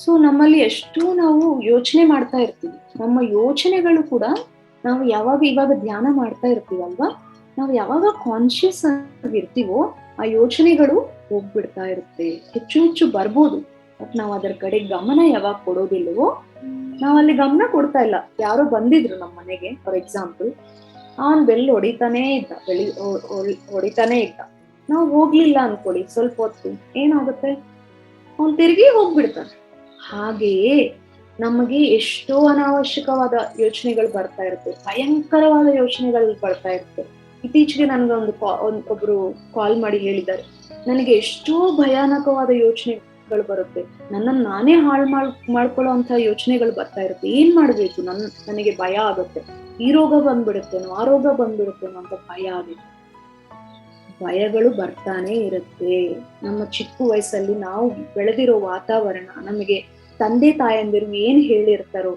So ನಮ್ಮಲ್ಲಿ ಎಷ್ಟು ನಾವು ಯೋಚನೆ ಮಾಡ್ತಾ ಇರ್ತೀವಿ, ನಮ್ಮ ಯೋಚನೆಗಳು ಕೂಡ ನಾವು ಇವಾಗ ಧ್ಯಾನ ಮಾಡ್ತಾ ಇರ್ತೀವಲ್ವಾ, ನಾವು ಯಾವಾಗ ಕಾನ್ಶಿಯಸ್ ಆಗಿರ್ತೀವೋ ಆ ಯೋಚನೆಗಳು ಹೋಗ್ಬಿಡ್ತಾ ಇರುತ್ತೆ. ಹೆಚ್ಚು ಹೆಚ್ಚು ಬರ್ಬೋದು, ಬಟ್ ನಾವು ಅದರ ಕಡೆ ಗಮನ ಯಾವಾಗ ಕೊಡೋದಿಲ್ವೋ, ನಾವ್ ಅಲ್ಲಿ ಗಮನ ಕೊಡ್ತಾ ಇಲ್ಲ. ಯಾರೋ ಬಂದಿದ್ರು ನಮ್ಮ ಮನೆಗೆ ಫಾರ್ ಎಕ್ಸಾಂಪಲ್, ಅವನ್ ಬೆಲ್ ಹೊಡಿತಾನೇ ಇದ್ದ, ನಾವು ಹೋಗ್ಲಿಲ್ಲ ಅನ್ಕೊಳ್ಳಿ, ಸ್ವಲ್ಪ ಹೊತ್ತು ಏನಾಗುತ್ತೆ, ಅವ್ನ್ ತಿರುಗಿ ಹೋಗ್ಬಿಡ್ತಾನೆ. ಹಾಗೆಯೇ ನಮಗೆ ಎಷ್ಟೋ ಅನಾವಶ್ಯಕವಾದ ಯೋಚನೆಗಳು ಬರ್ತಾ ಇರುತ್ತೆ, ಭಯಂಕರವಾದ ಯೋಚನೆಗಳು ಬರ್ತಾ ಇರುತ್ತೆ. ಇತ್ತೀಚೆಗೆ ನನ್ಗೆ ಒಬ್ರು ಕಾಲ್ ಮಾಡಿ ಹೇಳಿದ್ದಾರೆ, ನನಗೆ ಎಷ್ಟೋ ಭಯಾನಕವಾದ ಯೋಚನೆಗಳು ಬರುತ್ತೆ, ನನ್ನನ್ನು ನಾನೇ ಹಾಳು ಮಾಡ್ಕೊಳ್ಳೋ ಅಂತ ಯೋಚನೆಗಳು ಬರ್ತಾ ಇರುತ್ತೆ, ಏನ್ ಮಾಡ್ಬೇಕು, ನನಗೆ ಭಯ ಆಗುತ್ತೆ, ಈ ರೋಗ ಬಂದ್ಬಿಡುತ್ತೇನೋ, ಆ ರೋಗ ಬಂದ್ಬಿಡುತ್ತೇನೋ ಅಂತ ಭಯ ಆಗುತ್ತೆ. ಭಯಗಳು ಬರ್ತಾನೆ ಇರುತ್ತೆ. ನಮ್ಮ ಚಿಕ್ಕ ವಯಸ್ಸಲ್ಲಿ ನಾವು ಬೆಳೆದಿರೋ ವಾತಾವರಣ, ನಮಗೆ ತಂದೆ ತಾಯಂದಿರು ಏನ್ ಹೇಳಿರ್ತಾರೋ,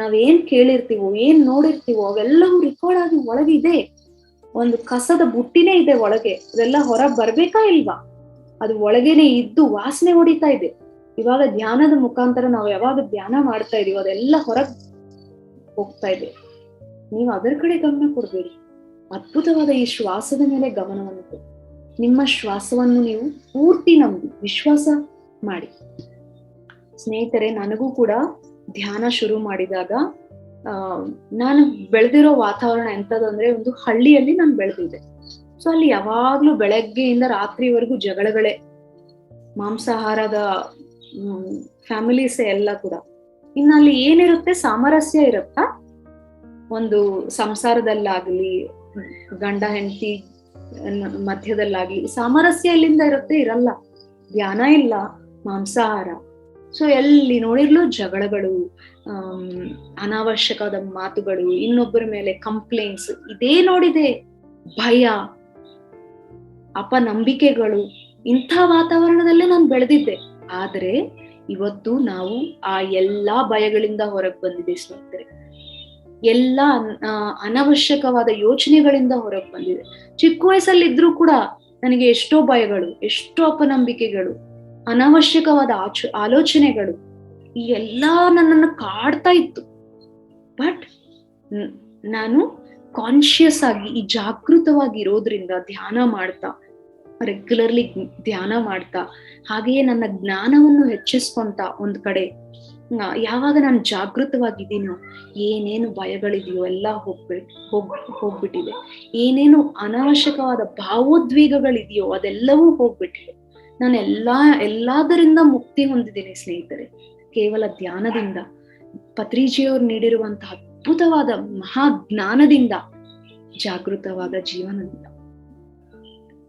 ನಾವೇನ್ ಕೇಳಿರ್ತೀವೋ, ಏನ್ ನೋಡಿರ್ತೀವೋ ಅವೆಲ್ಲವೂ ರೆಕಾರ್ಡ್ ಆಗಿ ಒಳಗಿದೆ. ಒಂದು ಕಸದ ಬುಟ್ಟಿನೇ ಇದೆ ಒಳಗೆ, ಅದೆಲ್ಲ ಹೊರಗೆ ಬರ್ಬೇಕಾ ಇಲ್ವಾ? ಅದು ಒಳಗೇನೆ ಇದ್ದು ವಾಸನೆ ಹೊಡಿತಾ ಇದೆ. ಇವಾಗ ಧ್ಯಾನದ ಮುಖಾಂತರ ನಾವು ಯಾವಾಗ ಧ್ಯಾನ ಮಾಡ್ತಾ ಇದೀವೋ ಅದೆಲ್ಲ ಹೊರಗ್ ಹೋಗ್ತಾ ಇದೆ. ನೀವು ಅದರ ಕಡೆ ಗಮನ ಕೊಡ್ಬೇಡಿ, ಅದ್ಭುತವಾದ ಈ ಶ್ವಾಸದ ಮೇಲೆ ಗಮನವನ್ನು ಕೊಡಿ. ನಿಮ್ಮ ಶ್ವಾಸವನ್ನು ನೀವು ಪೂರ್ತಿ ನಂಬಿ ವಿಶ್ವಾಸ ಮಾಡಿ. ಸ್ನೇಹಿತರೆ, ನನಗೂ ಕೂಡ ಧ್ಯಾನ ಶುರು ಮಾಡಿದಾಗ ನಾನು ಬೆಳೆದಿರೋ ವಾತಾವರಣ ಎಂತದಂದ್ರೆ, ಒಂದು ಹಳ್ಳಿಯಲ್ಲಿ ನಾನು ಬೆಳೆದಿದ್ದೆ. ಸೊ ಅಲ್ಲಿ ಯಾವಾಗ್ಲೂ ಬೆಳಗ್ಗೆಯಿಂದ ರಾತ್ರಿವರೆಗೂ ಜಗಳಗಳೇ, ಮಾಂಸಾಹಾರದ ಫ್ಯಾಮಿಲೀಸ್ ಎಲ್ಲ ಕೂಡ. ಇನ್ನು ಅಲ್ಲಿ ಏನಿರುತ್ತೆ, ಸಾಮರಸ್ಯ ಇರುತ್ತಾ? ಒಂದು ಸಂಸಾರದಲ್ಲಾಗ್ಲಿ, ಗಂಡ ಹೆಂಡತಿ ಮಧ್ಯದಲ್ಲಾಗ್ಲಿ ಸಾಮರಸ್ಯ ಎಲ್ಲಿಂದ ಇರುತ್ತೆ? ಇರಲ್ಲ. ಧ್ಯಾನ ಇಲ್ಲ, ಮಾಂಸಾಹಾರ. ಸೊ ಎಲ್ಲಿ ನೋಡಿರ್ಲು ಜಗಳಗಳು, ಅನಾವಶ್ಯಕವಾದ ಮಾತುಗಳು, ಇನ್ನೊಬ್ಬರ ಮೇಲೆ ಕಂಪ್ಲೇಂಟ್ಸ್, ಇದೇ ನೋಡಿದೆ. ಭಯ, ಅಪನಂಬಿಕೆಗಳು, ಇಂಥ ವಾತಾವರಣದಲ್ಲೇ ನಾನು ಬೆಳೆದಿದ್ದೆ. ಆದ್ರೆ ಇವತ್ತು ನಾವು ಆ ಎಲ್ಲಾ ಭಯಗಳಿಂದ ಹೊರಗೆ ಬಂದಿದೆ ಸ್ನೇಹಿತರೆ. ಎಲ್ಲ ಅನವಶ್ಯಕವಾದ ಯೋಚನೆಗಳಿಂದ ಹೊರಗೆ ಬಂದಿದೆ. ಚಿಕ್ಕ ವಯಸ್ಸಲ್ಲಿ ಇದ್ರೂ ಕೂಡ ನನಗೆ ಎಷ್ಟೋ ಭಯಗಳು, ಎಷ್ಟೋ ಅಪನಂಬಿಕೆಗಳು, ಅನವಶ್ಯಕವಾದ ಆಲೋಚನೆಗಳು, ಈ ಎಲ್ಲಾ ನನ್ನನ್ನು ಕಾಡ್ತಾ ಇತ್ತು. ಬಟ್ ನಾನು ಕಾನ್ಶಿಯಸ್ ಆಗಿ, ಈ ಜಾಗೃತವಾಗಿ ಇರೋದ್ರಿಂದ, ಧ್ಯಾನ ಮಾಡ್ತಾ, ರೆಗ್ಯುಲರ್ಲಿ ಧ್ಯಾನ ಮಾಡ್ತಾ, ಹಾಗೆಯೇ ನನ್ನ ಜ್ಞಾನವನ್ನು ಹೆಚ್ಚಿಸ್ಕೊಂತ, ಒಂದ್ ಕಡೆ ಯಾವಾಗ ನಾನು ಜಾಗೃತವಾಗಿದ್ದೀನೋ, ಏನೇನು ಭಯಗಳಿದೆಯೋ ಎಲ್ಲ ಹೋಗ್ಬಿಟ್ಟಿದೆ. ಏನೇನು ಅನಾವಶ್ಯಕವಾದ ಭಾವೋದ್ವೇಗಗಳಿದೆಯೋ ಅದೆಲ್ಲವೂ ಹೋಗ್ಬಿಟ್ಟಿದೆ. ನಾನು ಎಲ್ಲದರಿಂದ ಮುಕ್ತಿ ಹೊಂದಿದ್ದೀನಿ ಸ್ನೇಹಿತರೆ, ಕೇವಲ ಧ್ಯಾನದಿಂದ, ಪತ್ರಿಜಿಯವರು ನೀಡಿರುವಂತಹ ಅದ್ಭುತವಾದ ಮಹಾಜ್ಞಾನದಿಂದ, ಜಾಗೃತವಾದ ಜೀವನದಿಂದ,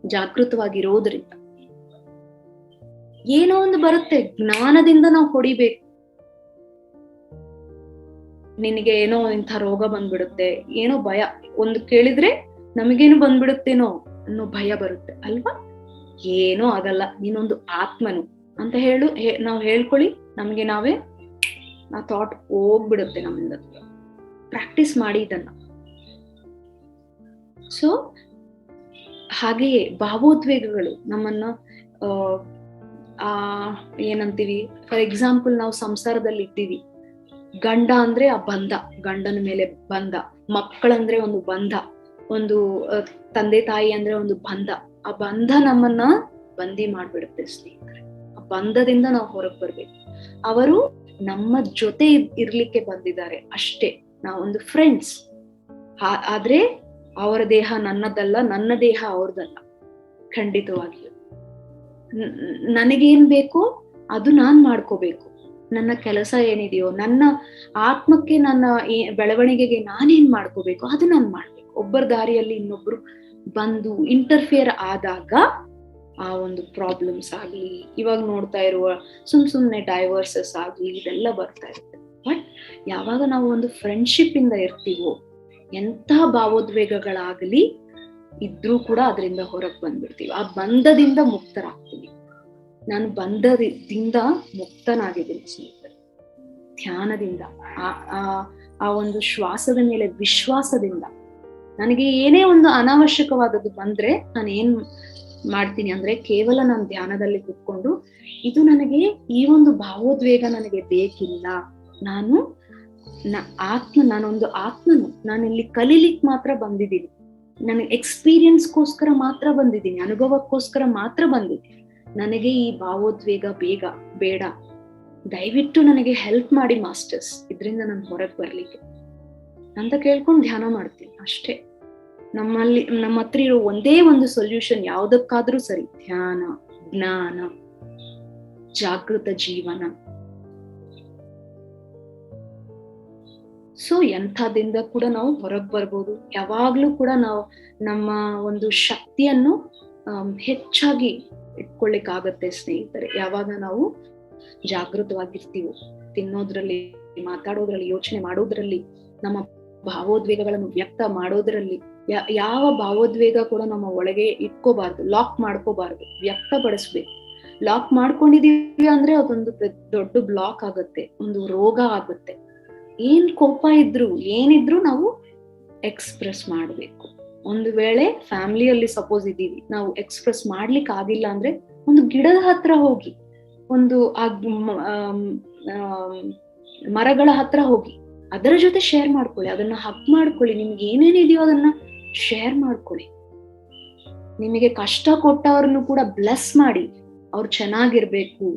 ಜಾಗೃತವಾಗಿರೋದ್ರಿಂದ. ಏನೋ ಒಂದು ಬರುತ್ತೆ, ಜ್ಞಾನದಿಂದ ನಾವು ಹೊಡಿಬೇಕು. ನಿನಗೆ ಏನೋ ಇಂಥ ರೋಗ ಬಂದ್ಬಿಡುತ್ತೆ, ಏನೋ ಭಯ, ಒಂದು ಕೇಳಿದ್ರೆ ನಮಗೇನು ಬಂದ್ಬಿಡುತ್ತೇನೋ ಅನ್ನೋ ಭಯ ಬರುತ್ತೆ ಅಲ್ವಾ? ಏನೋ ಆಗಲ್ಲ, ನೀನೊಂದು ಆತ್ಮನು ಅಂತ ನಾವು ಹೇಳ್ಕೊಳ್ಳಿ, ನಮ್ಗೆ ನಾವೇ ಆ ಥಾಟ್ ಹೋಗ್ಬಿಡುತ್ತೆ ನಮ್ಮಿಂದ. ಪ್ರಾಕ್ಟೀಸ್ ಮಾಡಿ ಇದನ್ನ. ಸೊ ಹಾಗೆಯೇ ಭಾವೋದ್ವೇಗಗಳು ನಮ್ಮನ್ನ ಏನಂತೀವಿ, ಫಾರ್ ಎಕ್ಸಾಂಪಲ್ ನಾವು ಸಂಸಾರದಲ್ಲಿ ಇದ್ದೀವಿ, ಗಂಡ ಅಂದ್ರೆ ಆ ಬಂಧ, ಗಂಡನ ಮೇಲೆ ಬಂಧ, ಮಕ್ಕಳಂದ್ರೆ ಒಂದು ಬಂಧ, ಒಂದು ತಂದೆ ತಾಯಿ ಅಂದ್ರೆ ಒಂದು ಬಂಧ. ಆ ಬಂಧ ನಮ್ಮನ್ನ ಬಂದಿ ಮಾಡ್ಬಿಡುತ್ತೆ ಸ್ನೇಹಿತರೆ. ಆ ಬಂಧದಿಂದ ನಾವು ಹೊರಗೆ ಬರ್ಬೇಕು. ಅವರು ನಮ್ಮ ಜೊತೆ ಇರ್ಲಿಕ್ಕೆ ಬಂದಿದ್ದಾರೆ ಅಷ್ಟೇ, ನಾವೊಂದು ಫ್ರೆಂಡ್ಸ್. ಆದ್ರೆ ಅವರ ದೇಹ ನನ್ನದಲ್ಲ, ನನ್ನ ದೇಹ ಅವ್ರದಲ್ಲ. ಖಂಡಿತವಾಗಿಯೂ ನನಗೇನ್ ಬೇಕೋ ಅದು ನಾನ್ ಮಾಡ್ಕೋಬೇಕು. ನನ್ನ ಕೆಲಸ ಏನಿದೆಯೋ, ನನ್ನ ಆತ್ಮಕ್ಕೆ, ನನ್ನ ಬೆಳವಣಿಗೆಗೆ ನಾನೇನ್ ಮಾಡ್ಕೋಬೇಕು ಅದು ನಾನು ಮಾಡ್ಬೇಕು. ಒಬ್ಬರ ದಾರಿಯಲ್ಲಿ ಇನ್ನೊಬ್ರು ಬಂದು ಇಂಟರ್ಫಿಯರ್ ಆದಾಗ ಆ ಒಂದು ಪ್ರಾಬ್ಲಮ್ಸ್ ಆಗ್ಲಿ, ಇವಾಗ ನೋಡ್ತಾ ಇರುವ ಸುಮ್ನೆ ಡೈವರ್ಸಸ್ ಆಗ್ಲಿ, ಇದೆಲ್ಲ ಬರ್ತಾ ಇರುತ್ತೆ. ಬಟ್ ಯಾವಾಗ ನಾವು ಒಂದು ಫ್ರೆಂಡ್ಶಿಪ್ ಇಂದ ಇರ್ತೀವೋ, ಎಂತಹ ಭಾವೋದ್ವೇಗಗಳಾಗಲಿ ಇದ್ರೂ ಕೂಡ ಅದರಿಂದ ಹೊರಗೆ ಬಂದ್ಬಿಡ್ತೀವಿ, ಆ ಬಂಧದಿಂದ ಮುಕ್ತರಾಗ್ತೀವಿ. ನಾನು ಬಂಧದಿಂದ ಮುಕ್ತನಾಗಿದ್ದೀನಿ ಸ್ನೇಹಿತರೆ, ಧ್ಯಾನದಿಂದ, ಆ ಒಂದು ಶ್ವಾಸದ ಮೇಲೆ ವಿಶ್ವಾಸದಿಂದ. ನನಗೆ ಏನೇ ಒಂದು ಅನಾವಶ್ಯಕವಾದದ್ದು ಬಂದ್ರೆ ನಾನು ಏನ್ ಮಾಡ್ತೀನಿ ಅಂದ್ರೆ ಕೇವಲ ನಾನು ಧ್ಯಾನದಲ್ಲಿ ಕುತ್ಕೊಂಡು ಇದು ನನಗೆ ಈ ಒಂದು ಭಾವೋದ್ವೇಗ ನನಗೆ ಬೇಕಿಲ್ಲ, ನಾನು ನಾನೊಂದು ಆತ್ಮನು, ನಾನಿಲ್ಲಿ ಕಲೀಲಿಕ್ ಮಾತ್ರ ಬಂದಿದ್ದೀನಿ, ನನಗೆ ಎಕ್ಸ್ಪೀರಿಯನ್ಸ್ಗೋಸ್ಕರ ಮಾತ್ರ ಬಂದಿದ್ದೀನಿ, ಅನುಭವಕ್ಕೋಸ್ಕರ ಮಾತ್ರ ಬಂದಿದ್ದೀನಿ, ನನಗೆ ಈ ಭಾವೋದ್ವೇಗ ಬೇಡ, ದಯವಿಟ್ಟು ನನಗೆ ಹೆಲ್ಪ್ ಮಾಡಿ ಮಾಸ್ಟರ್ಸ್, ಇದರಿಂದ ನಾನು ಹೊರಗೆ ಬರ್ಲಿಕ್ಕೆ ಅಂತ ಕೇಳ್ಕೊಂಡು ಧ್ಯಾನ ಮಾಡ್ತೀನಿ ಅಷ್ಟೇ. ನಮ್ಮ ಹತ್ರ ಇರೋ ಒಂದೇ ಒಂದು ಸೊಲ್ಯೂಷನ್ ಯಾವ್ದಕ್ಕಾದ್ರೂ ಸರಿ, ಧ್ಯಾನ, ಜ್ಞಾನ, ಜಾಗೃತ ಜೀವನ. ಸೊ ಎಂಥದಿಂದ ಕೂಡ ನಾವು ಹೊರಗೆ ಬರ್ಬೋದು. ಯಾವಾಗ್ಲೂ ಕೂಡ ನಾವು ನಮ್ಮ ಒಂದು ಶಕ್ತಿಯನ್ನು ಹೆಚ್ಚಾಗಿ ಇಟ್ಕೊಳ್ಳಿಕ್ಕಾಗತ್ತೆ ಸ್ನೇಹಿತರೆ, ಯಾವಾಗ ನಾವು ಜಾಗೃತವಾಗಿರ್ತೀವೋ, ತಿನ್ನೋದ್ರಲ್ಲಿ, ಮಾತಾಡೋದ್ರಲ್ಲಿ, ಯೋಚನೆ ಮಾಡೋದ್ರಲ್ಲಿ, ನಮ್ಮ ಭಾವೋದ್ವೇಗಗಳನ್ನು ವ್ಯಕ್ತ ಮಾಡೋದ್ರಲ್ಲಿ. ಯಾವ ಭಾವೋದ್ವೇಗ ಕೂಡ ನಮ್ಮ ಒಳಗೆ ಇಟ್ಕೋಬಾರ್ದು, ಲಾಕ್ ಮಾಡ್ಕೋಬಾರ್ದು, ವ್ಯಕ್ತಪಡಿಸ್ಬೇಕು. ಲಾಕ್ ಮಾಡ್ಕೊಂಡಿದೀವಿ ಅಂದ್ರೆ ಅದೊಂದು ದೊಡ್ಡ ಬ್ಲಾಕ್ ಆಗತ್ತೆ, ಒಂದು ರೋಗ ಆಗುತ್ತೆ. ಏನ್ ಕೋಪ ಇದ್ರು ಏನಿದ್ರು ನಾವು ಎಕ್ಸ್ಪ್ರೆಸ್ ಮಾಡ್ಬೇಕು. ಒಂದು ವೇಳೆ ಫ್ಯಾಮಿಲಿಯಲ್ಲಿ ಸಪೋಸ್ ಇದ್ದೀವಿ, ನಾವು ಎಕ್ಸ್ಪ್ರೆಸ್ ಮಾಡ್ಲಿಕ್ಕೆ ಆಗಿಲ್ಲ ಅಂದ್ರೆ ಒಂದು ಗಿಡದ ಹತ್ರ ಹೋಗಿ, ಒಂದು ಮರಗಳ ಹತ್ರ ಹೋಗಿ ಅದರ ಜೊತೆ ಶೇರ್ ಮಾಡ್ಕೊಳ್ಳಿ, ಅದನ್ನ ಹಕ್ ಮಾಡ್ಕೊಳ್ಳಿ, ನಿಮ್ಗೆ ಏನೇನಿದೆಯೋ ಅದನ್ನ ಶೇರ್ ಮಾಡ್ಕೊಳ್ಳಿ. ನಿಮಗೆ ಕಷ್ಟ ಕೊಟ್ಟವ್ರನ್ನು ಕೂಡ ಬ್ಲೆಸ್ ಮಾಡಿ, ಅವ್ರು ಚೆನ್ನಾಗಿರ್ಬೇಕು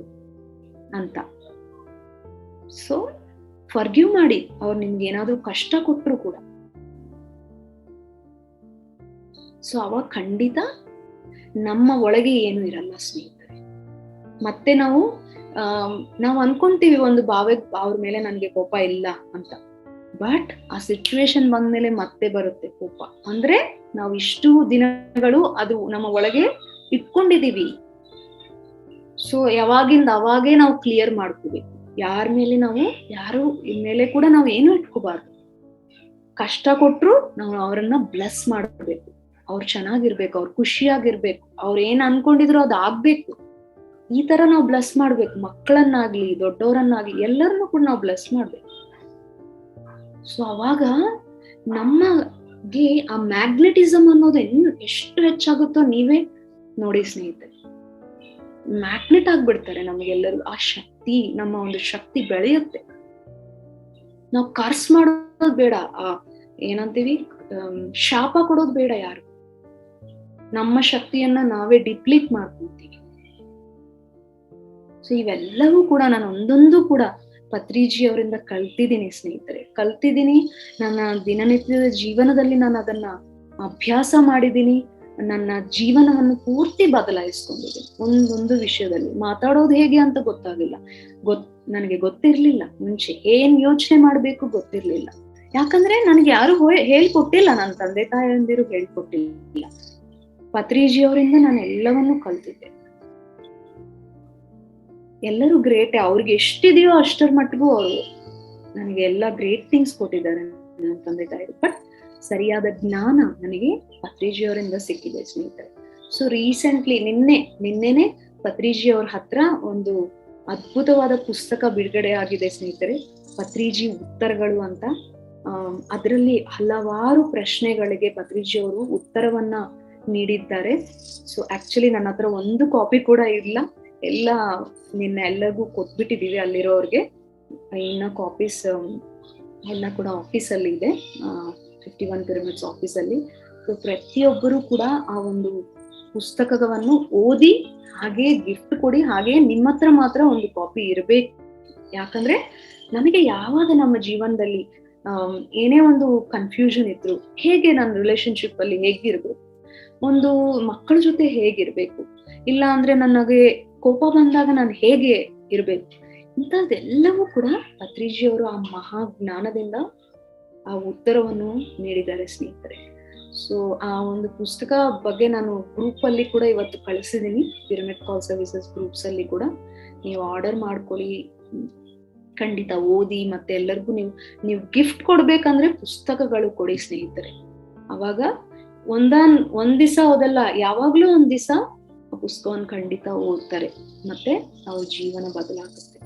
ಅಂತ. ಸೊ ಫರ್ಗಿವ್ ಮಾಡಿ, ಅವ್ರು ನಿಮ್ಗೆ ಏನಾದ್ರೂ ಕಷ್ಟ ಕೊಟ್ರು ಕೂಡ. ಸೊ ಅವಾಗ ಖಂಡಿತ ನಮ್ಮ ಒಳಗೆ ಏನು ಇರಲ್ಲ ಸ್ನೇಹಿತರೆ. ಮತ್ತೆ ನಾವು ಅನ್ಕೊಂತೀವಿ ಒಂದು ಅವ್ರ ಮೇಲೆ ನನ್ಗೆ ಕೋಪ ಇಲ್ಲ ಅಂತ, ಬಟ್ ಆ ಸಿಚುವೇಶನ್ ಬಂದ್ಮೇಲೆ ಮತ್ತೆ ಬರುತ್ತೆ ಕೋಪ. ಅಂದ್ರೆ ನಾವು ಇಷ್ಟು ದಿನಗಳು ಅದು ನಮ್ಮ ಒಳಗೆ ಇಟ್ಕೊಂಡಿದೀವಿ. ಸೊ ಯಾವಾಗಿಂದ ಅವಾಗೇ ನಾವು ಕ್ಲಿಯರ್ ಮಾಡ್ಕೋಬೇಕು. ಯಾರು ಮೇಲೆ ಕೂಡ ನಾವು ಏನು ಇಟ್ಕೋಬಾರ್ದು. ಕಷ್ಟ ಕೊಟ್ರು ನಾವು ಅವರನ್ನ ಬ್ಲೆಸ್ ಮಾಡಬೇಕು, ಅವ್ರು ಚೆನ್ನಾಗಿರ್ಬೇಕು, ಅವ್ರು ಖುಷಿಯಾಗಿರ್ಬೇಕು, ಅವ್ರು ಏನ್ ಅನ್ಕೊಂಡಿದ್ರು ಅದು ಆಗ್ಬೇಕು. ಈ ತರ ನಾವು ಬ್ಲೆಸ್ ಮಾಡ್ಬೇಕು. ಮಕ್ಕಳನ್ನಾಗ್ಲಿ, ದೊಡ್ಡವರನ್ನಾಗ್ಲಿ, ಎಲ್ಲರನ್ನೂ ಕೂಡ ನಾವು ಬ್ಲೆಸ್ ಮಾಡ್ಬೇಕು. ಸೊ ಅವಾಗ ನಮಗೆ ಆ ಮ್ಯಾಗ್ನೆಟಿಸಮ್ ಅನ್ನೋದು ಎಷ್ಟು ಹೆಚ್ಚಾಗುತ್ತೋ ನೀವೇ ನೋಡಿ ಸ್ನೇಹಿತರೆ. ಮ್ಯಾಗ್ನೆಟ್ ಆಗ್ಬಿಡ್ತಾರೆ ನಮಗೆಲ್ಲರೂ. ಆ ಶಕ್ತಿ, ನಮ್ಮ ಒಂದು ಶಕ್ತಿ ಬೆಳೆಯುತ್ತೆ. ನಾವು ಕರ್ಸ್ ಮಾಡೋದು ಬೇಡ, ಏನಂತೀವಿ, ಶಾಪ ಕೊಡೋದು ಬೇಡ ಯಾರು. ನಮ್ಮ ಶಕ್ತಿಯನ್ನ ನಾವೇ ಡಿಪ್ಲೀಟ್ ಮಾಡ್ಕೊಂತೀವಿ. ಸೊ ಇವೆಲ್ಲವೂ ಕೂಡ ನಾನು ಒಂದೊಂದು ಕೂಡ ಪತ್ರಿಜಿ ಅವರಿಂದ ಕಲ್ತಿದ್ದೀನಿ ಸ್ನೇಹಿತರೆ, ನನ್ನ ದಿನನಿತ್ಯದ ಜೀವನದಲ್ಲಿ ನಾನು ಅದನ್ನ ಅಭ್ಯಾಸ ಮಾಡಿದ್ದೀನಿ. ನನ್ನ ಜೀವನವನ್ನು ಪೂರ್ತಿ ಬದಲಾಯಿಸ್ಕೊಂಡಿದ್ದೀನಿ. ಒಂದೊಂದು ವಿಷಯದಲ್ಲಿ ಮಾತಾಡೋದು ಹೇಗೆ ಅಂತ ಗೊತ್ತಾಗಿಲ್ಲ, ನನಗೆ ಗೊತ್ತಿರ್ಲಿಲ್ಲ. ಮುಂಚೆ ಏನ್ ಯೋಚನೆ ಮಾಡ್ಬೇಕು ಗೊತ್ತಿರ್ಲಿಲ್ಲ. ಯಾಕಂದ್ರೆ ನನಗೆ ಯಾರು ಹೇಳ್ಕೊಟ್ಟಿಲ್ಲ, ನನ್ನ ತಂದೆ ತಾಯಿಯಂದಿರು ಹೇಳ್ಕೊಟ್ಟಿಲ್ಲ. ಪತ್ರಿಜಿ ಅವರಿಂದ ನಾನು ಎಲ್ಲವನ್ನೂ ಕಲ್ತಿದ್ದೆ. ಎಲ್ಲರೂ ಗ್ರೇಟೇ, ಅವ್ರಿಗೆ ಎಷ್ಟಿದೆಯೋ ಅಷ್ಟರ ಮಟ್ಟಿಗೂ ಅವರು ನನಗೆ ಎಲ್ಲ ಗ್ರೇಟ್ ಥಿಂಗ್ಸ್ ಕೊಟ್ಟಿದ್ದಾರೆ ನನ್ನ ತಂದೆ ತಾಯಿರು. ಬಟ್ ಸರಿಯಾದ ಜ್ಞಾನ ನನಗೆ ಪತ್ರಿಜಿ ಅವರಿಂದ ಸಿಕ್ಕಿದೆ ಸ್ನೇಹಿತರೆ. ಸೊ ರೀಸೆಂಟ್ಲಿ ನಿನ್ನೆನೆ ಪತ್ರಿಜಿ ಅವ್ರ ಹತ್ರ ಒಂದು ಅದ್ಭುತವಾದ ಪುಸ್ತಕ ಬಿಡುಗಡೆ ಆಗಿದೆ ಸ್ನೇಹಿತರೆ, ಪತ್ರಿಜಿ ಉತ್ತರಗಳು ಅಂತ. ಅದರಲ್ಲಿ ಹಲವಾರು ಪ್ರಶ್ನೆಗಳಿಗೆ ಪತ್ರಿಜಿ ಅವರು ಉತ್ತರವನ್ನ ನೀಡಿದ್ದಾರೆ. ಸೊ ಆಕ್ಚುಲಿ ನನ್ನ ಹತ್ರ ಒಂದು ಕಾಪಿ ಕೂಡ ಇಲ್ಲ, ಎಲ್ಲರಿಗೂ ಕೊಟ್ಬಿಟ್ಟಿದೀವಿ ಅಲ್ಲಿರೋರ್ಗೆ. ಇನ್ನ ಕಾಪೀಸ್ ಎಲ್ಲ ಕೂಡ ಆಫೀಸಲ್ಲಿ ಇದೆ, 51 ಪಿರಮಿಡ್ಸ್ ಆಫೀಸಲ್ಲಿ. ಸೊ ಪ್ರತಿಯೊಬ್ಬರು ಕೂಡ ಆ ಒಂದು ಪುಸ್ತಕವನ್ನು ಓದಿ ಹಾಗೆ ಗಿಫ್ಟ್ ಕೊಡಿ. ಹಾಗೆ ನಿಮ್ಮ ಹತ್ರ ಮಾತ್ರ ಒಂದು ಕಾಪಿ ಇರಬೇಕು. ಯಾಕಂದ್ರೆ ನಮಗೆ ಯಾವಾಗ ನಮ್ಮ ಜೀವನದಲ್ಲಿ ಏನೇ ಒಂದು ಕನ್ಫ್ಯೂಷನ್ ಇದ್ರು, ಹೇಗೆ ನನ್ನ ರಿಲೇಶನ್ಶಿಪ್ ಅಲ್ಲಿ ಹೇಗಿರ್ಬೇಕು, ಒಂದು ಮಕ್ಕಳ ಜೊತೆ ಹೇಗಿರ್ಬೇಕು, ಇಲ್ಲ ಅಂದ್ರೆ ನನಗೆ ಕೋಪ ಬಂದಾಗ ನಾನು ಹೇಗೆ ಇರ್ಬೇಕು, ಇಂಥದ್ದೆಲ್ಲವೂ ಕೂಡ ಪತ್ರಿಜಿ ಅವರು ಆ ಮಹಾ ಜ್ಞಾನದಿಂದ ಆ ಉತ್ತರವನ್ನು ನೀಡಿದ್ದಾರೆ ಸ್ನೇಹಿತರೆ. ಸೊ ಆ ಒಂದು ಪುಸ್ತಕ ಬಗ್ಗೆ ನಾನು ಗ್ರೂಪ್ ಅಲ್ಲಿ ಕೂಡ ಇವತ್ತು ಕಳಿಸಿದೀನಿ, ಪಿರಮಿಡ್ ಕಾಲ್ ಸರ್ವಿಸಸ್ ಗ್ರೂಪ್ಸ್ ಅಲ್ಲಿ ಕೂಡ. ನೀವು ಆರ್ಡರ್ ಮಾಡ್ಕೊಳ್ಳಿ, ಖಂಡಿತ ಓದಿ. ಮತ್ತೆ ಎಲ್ಲರಿಗೂ ನೀವು ಗಿಫ್ಟ್ ಕೊಡ್ಬೇಕಂದ್ರೆ ಪುಸ್ತಕಗಳು ಕೊಡಿ ಸ್ನೇಹಿತರೆ. ಅವಾಗ ಒಂದ್ ದಿವಸ ಓದಲ್ಲ, ಯಾವಾಗ್ಲೂ ಒಂದ್ ದಿವಸ ಆ ಪುಸ್ತಕವನ್ನು ಖಂಡಿತ ಓದ್ತಾರೆ, ಮತ್ತೆ ಅವ್ರ ಜೀವನ ಬದಲಾಗುತ್ತೆ.